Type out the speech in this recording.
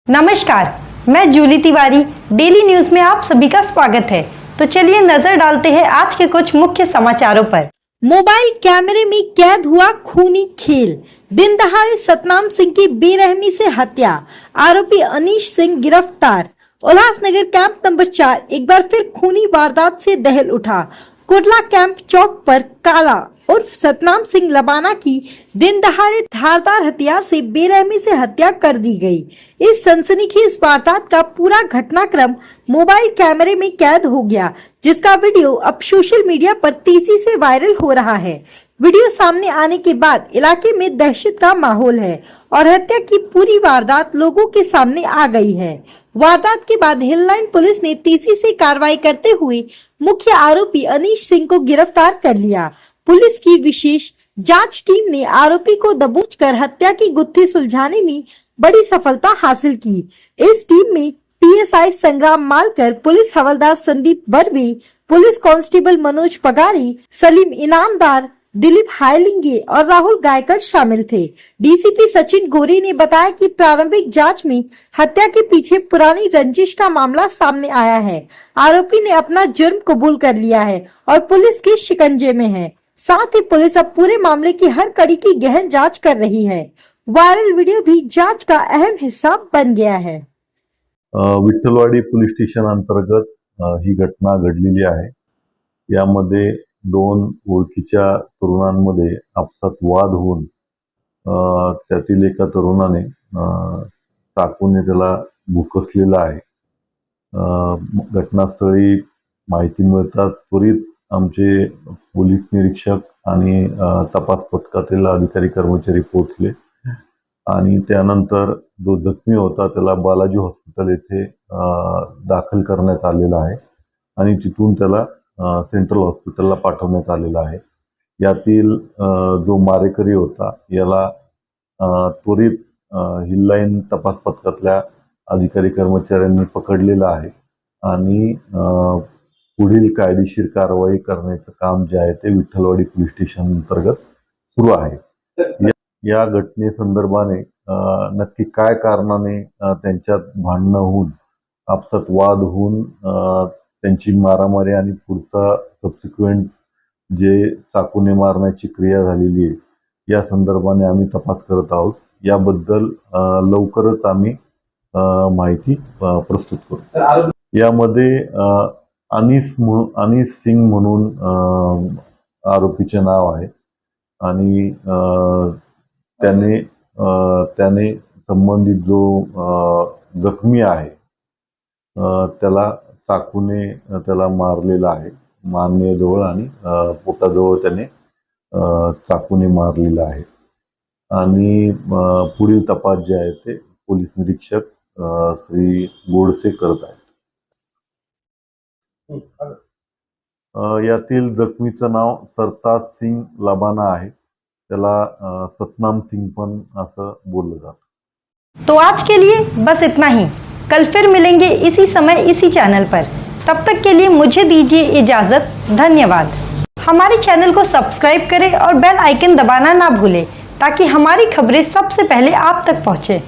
नमस्कार, मैं Jully Tiwari. Daily news में आप सभी का स्वागत है। तो चलिए नजर डालते हैं आज के कुछ मुख्य समाचारों पर। मोबाइल कैमरे में कैद हुआ खूनी खेल। दिन दहाड़े सतनाम सिंह की बेरहमी से हत्या, आरोपी अनीश सिंह गिरफ्तार। उल्लासनगर कैंप नंबर 4 एक बार फिर खूनी वारदात से दहल उठा। कुर्ला कैंप चौक पर काला उर्फ सतनाम सिंह लबाना की दिन दहाड़े धारदार हथियार से बेरहमी से हत्या कर दी गई। इस सनसनीखेज वारदात का पूरा घटनाक्रम मोबाइल कैमरे में कैद हो गया, जिसका वीडियो अब सोशल मीडिया पर तेजी से वायरल हो रहा है। वीडियो सामने आने के बाद इलाके में दहशत का माहौल है और हत्या की पूरी वारदात लोगों के सामने आ गई है। वारदात के बाद हिललाइन पुलिस ने तेजी से कार्रवाई करते हुए मुख्य आरोपी अनीश सिंह को गिरफ्तार कर लिया। पुलिस की विशेष जांच टीम ने आरोपी को दबोचकर हत्या की गुत्थी सुलझाने में बड़ी सफलता हासिल की। इस टीम में पीएसआई संग्राम मालकर, पुलिस हवलदार संदीप बर्वे, पुलिस कांस्टेबल मनोज पगारी, सलीम इनामदार, दिलीप हायलिंगे और राहुल गायकर शामिल थे। डीसीपी सचिन गोरे ने बताया कि प्रारंभिक जांच में हत्या के पीछे पुरानी रंजिश का मामला सामने आया है। आरोपी ने अपना जुर्म कबूल कर लिया है और पुलिस के शिकंजे में है। साथ ही पुलिस अब पूरे मामले की हर कड़ी की गहन जांच कर रही है। वायरल वीडियो भी जांच का अहम हिस्सा बन गया है। विठ्ठलवाडी पोलीस स्टेशन अंतर्गत ही घटना घडलेली आहे। यामध्ये दोन ओळखीच्या तरुणांमध्ये आपसात वाद होऊन त्यातील एका तरुणाने चाकूने त्याला भुकसलेला आहे। घटनास्थळी माहिती मिळताच त्वरित आमचे पोलीस निरीक्षक आणि तपास पथकातील अधिकारी कर्मचारी पोहोचले आणि त्यानंतर जो जखमी होता त्याला बालाजी हॉस्पिटल येथे दाखल करण्यात आलेला आहे आणि तिथून त्याला सेंट्रल हॉस्पिटलला पाठवण्यात आलेला आहे। यातील जो मारेकरी होता याला त्वरित हिललाईन तपास पथकातल्या अधिकारी कर्मचाऱ्यांनी पकडलेला आहे आणि पुढील कायदेशीर कारवाई करण्याचं काम जे आहे ते विठ्ठलवाडी पोलीस स्टेशन अंतर्गत सुरू आहे। या घटनेसंदर्भाने नक्की काय कारणाने त्यांच्यात भांडणं होऊन आपसात वाद होऊन त्यांची मारामारी आणि पुढचा सबसिक्वेंट जे चाकूने मारण्याची क्रिया झालेली आहे या संदर्भाने आम्ही तपास करत आहोत। याबद्दल लवकरच आम्ही माहिती प्रस्तुत करू। यामध्ये अनीस सिंग म्हणून आरोपीचे नाव आहे आणि त्याने संबंधित जो जखमी आहे त्याला चाकूने त्याला मारलेला आहे। मानेजवळ आणि पोटाजवळ त्याने चाकूने मारलेला आहे आणि पुढील तपास जे आहे ते पोलीस निरीक्षक श्री गोडसे करत आहेत। यातील जखमीचं नाव सरताज सिंग लबाना आहे। त्याला सतनाम सिंग पण असं बोललं जातं। तो आज के लिए बस इतना ही। कल फिर मिलेंगे इसी समय इसी चैनल पर। तब तक के लिए मुझे दीजिए इजाजत। धन्यवाद। हमारे चैनल को सब्सक्राइब करें और बेल आइकन दबाना ना भूलें ताकि हमारी खबरें सबसे पहले आप तक पहुंचे।